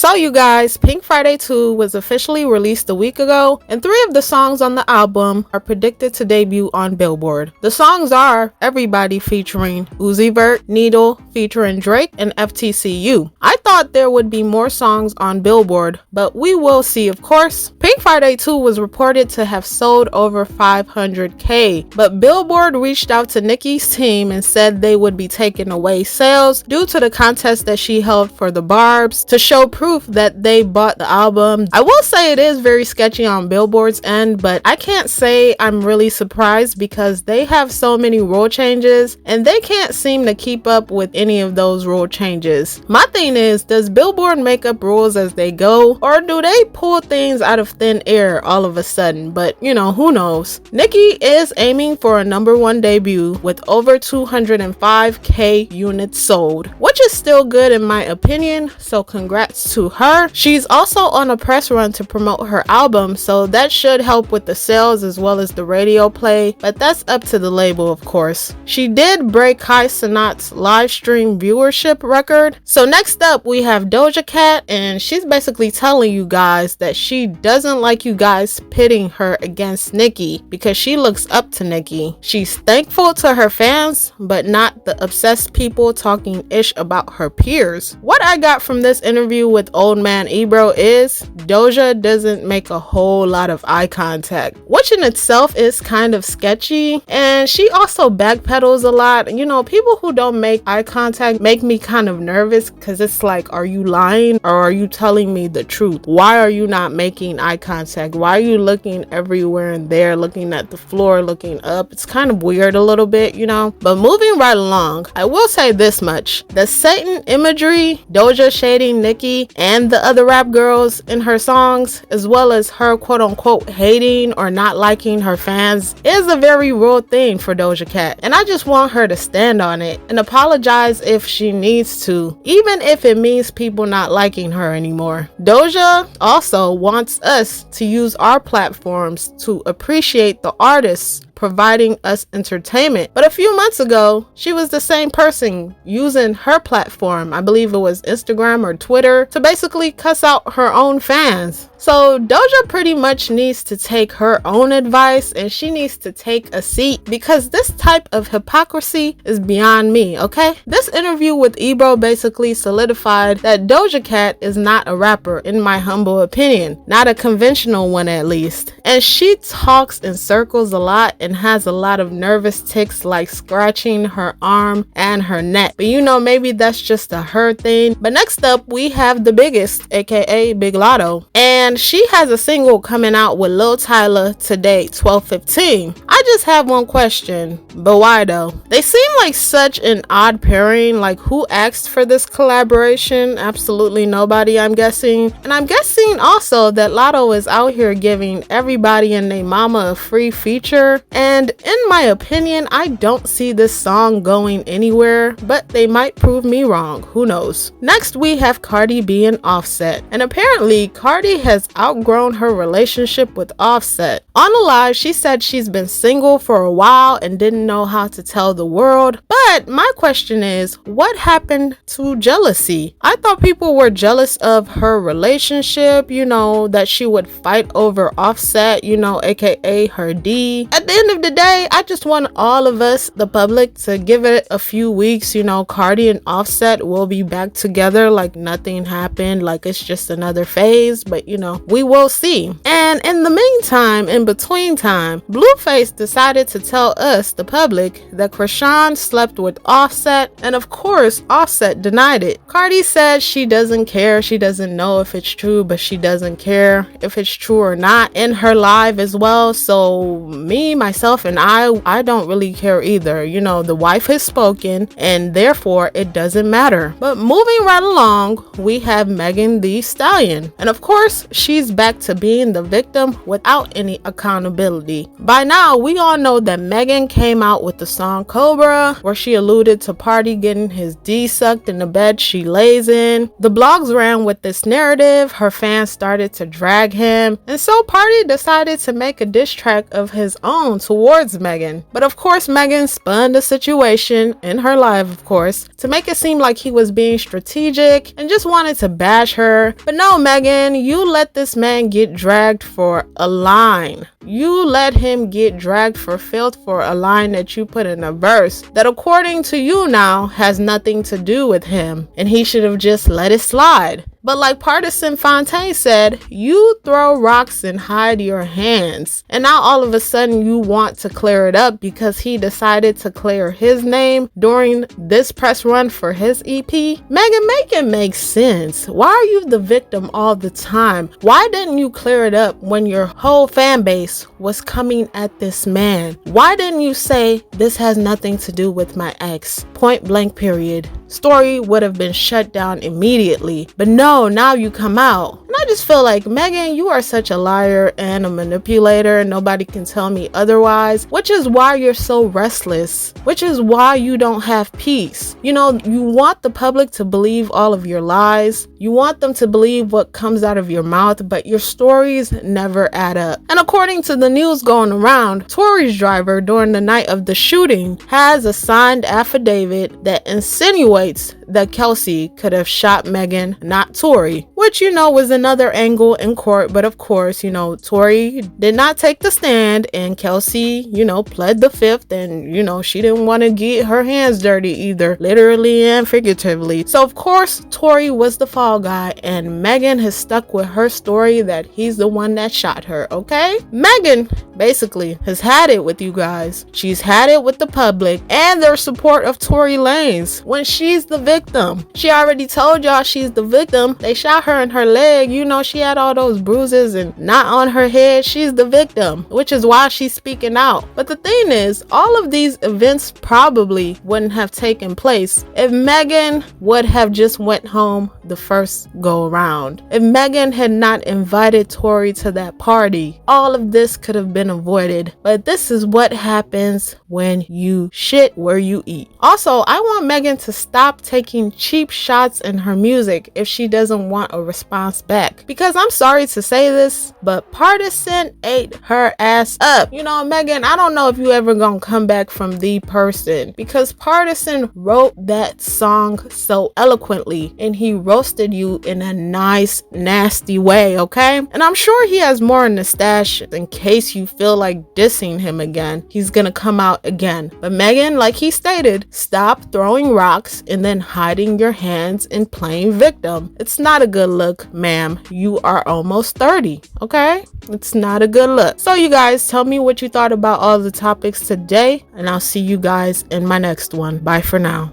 So you guys, Pink Friday 2 was officially released a week ago, and 3 of the songs on the album are predicted to debut on Billboard. The songs are Everybody featuring Uzi Vert, Needle featuring Drake, and FTCU. I thought there would be more songs on Billboard, but we will see of course. Pink Friday 2 was reported to have sold over 500,000, but Billboard reached out to Nicki's team and said they would be taking away sales due to the contest that she held for the Barbs to show proof that they bought the album. I will say it is very sketchy on Billboard's end, but I can't say I'm really surprised because they have so many rule changes and they can't seem to keep up with any of those rule changes. My thing is, does Billboard make up rules as they go, or do they pull things out of thin air all of a sudden? But you know, who knows. Nicki is aiming for a #1 debut with over 205,000 units sold, which is still good in my opinion, so congrats to her. She's also on a press run to promote her album, so that should help with the sales as well as the radio play, but that's up to the label of course. She did break Kai Cenat's live stream viewership record. So next up we have Doja Cat, and she's basically telling you guys that she doesn't like you guys pitting her against Nicki because she looks up to Nicki. She's thankful to her fans, but not the obsessed people talking ish about her peers. What I got from this interview with Old Man Ebro is Doja doesn't make a whole lot of eye contact, which in itself is kind of sketchy, and she also backpedals a lot. You know, people who don't make eye contact make me kind of nervous because it's like, are you lying or are you telling me the truth? Why are you not making eye contact? Why are you looking everywhere and there, looking at the floor, looking up? It's kind of weird a little bit, you know. But moving right along, I will say this much: the Satan imagery, Doja shading Nicki and the other rap girls in her songs, as well as her quote-unquote hating or not liking her fans, is a very real thing for Doja Cat, and I just want her to stand on it and apologize if she needs to, even if it means people not liking her anymore. Doja also wants us to use our platforms to appreciate the artists providing us entertainment. But a few months ago, she was the same person using her platform, I believe it was Instagram or Twitter, to basically cuss out her own fans. So Doja pretty much needs to take her own advice and she needs to take a seat, because this type of hypocrisy is beyond me, okay? This interview with Ebro basically solidified that Doja Cat is not a rapper, in my humble opinion. Not a conventional one at least. And she talks in circles a lot and has a lot of nervous tics, like scratching her arm and her neck. But you know, maybe that's just a her thing. But next up we have the biggest, aka Big Lotto, and she has a single coming out with Lil Tyler today, 12/15. I just have one question, but why though? They seem like such an odd pairing. Like, who asked for this collaboration? Absolutely nobody, I'm guessing. And I'm guessing also that Lotto is out here giving everybody and their mama a free feature. And in my opinion, I don't see this song going anywhere, but they might prove me wrong. Who knows? Next we have Cardi B and Offset, and apparently Cardi has outgrown her relationship with Offset. On a live, she said she's been single for a while and didn't know how to tell the world. But my question is, what happened to jealousy? I thought people were jealous of her relationship, you know, that she would fight over Offset, you know, aka her D. At the end of the day, I just want all of us, the public, to give it a few weeks. You know, Cardi and Offset will be back together like nothing happened, like it's just another phase. But you know, we will see. And in the meantime, in between time, Blueface decided to tell us, the public, that Krishan slept with Offset, and of course Offset denied it. Cardi said she doesn't care, she doesn't know if it's true, but she doesn't care if it's true or not in her live as well. So me, myself, and I don't really care either. You know, the wife has spoken and therefore it doesn't matter. But moving right along, we have Megan Thee Stallion, and of course she's back to being the victim victim without any accountability. By now, we all know that Megan came out with the song Cobra, where she alluded to Party getting his D sucked in the bed she lays in. The blogs ran with this narrative, her fans started to drag him, and so Party decided to make a diss track of his own towards Megan. But of course, Megan spun the situation in her live, of course, to make it seem like he was being strategic and just wanted to bash her. But no, Megan, you let this man get dragged for a line. You let him get dragged for filth for a line that you put in a verse that, according to you now, has nothing to do with him, and he should have just let it slide. But like Partisan Fontaine said, you throw rocks and hide your hands. And now all of a sudden you want to clear it up because he decided to clear his name during this press run for his EP. Megan, make it make sense. Why are you the victim all the time? Why didn't you clear it up when your whole fan base was coming at this man? Why didn't you say this has nothing to do with my ex? Point blank period. Story would have been shut down immediately. But no, now you come out. And I just feel like, Megan, you are such a liar and a manipulator. Nobody can tell me otherwise, which is why you're so restless, which is why you don't have peace. You know, you want the public to believe all of your lies. You want them to believe what comes out of your mouth, but your stories never add up. And according to the news going around, Tory's driver during the night of the shooting has a signed affidavit that insinuates that Kelsey could have shot Megan, not Tory, which, you know, was another angle in court. But of course, you know, Tory did not take the stand and Kelsey, you know, pled the fifth, and, you know, she didn't want to get her hands dirty either, literally and figuratively. So of course, Tory was the fall guy and Megan has stuck with her story that he's the one that shot her, okay? Megan basically has had it with you guys. She's had it with the public and their support of Tory Lanez when she's the victim. She already told y'all she's the victim. They shot her in her leg. You know, she had all those bruises and not on her head. She's the victim, which is why she's speaking out. But the thing is, all of these events probably wouldn't have taken place if Megan would have just went home the first go around. If Megan had not invited Tory to that party, all of this could have been avoided. But this is what happens when you shit where you eat. Also, I want Megan to stop taking cheap shots in her music if she doesn't want a response back. Because I'm sorry to say this, but Partisan ate her ass up. You know, Megan, I don't know if you ever gonna come back from the person, because Partisan wrote that song so eloquently and he roasted you in a nice, nasty way, okay? And I'm sure he has more in the stash in case you feel like dissing him again. He's gonna come out again. But Megan, like he stated, stop throwing rocks and then hiding your hands and playing victim. It's not a good look, ma'am. You are almost 30, okay? It's not a good look. So you guys, tell me what you thought about all the topics today, and I'll see you guys in my next one. Bye for now.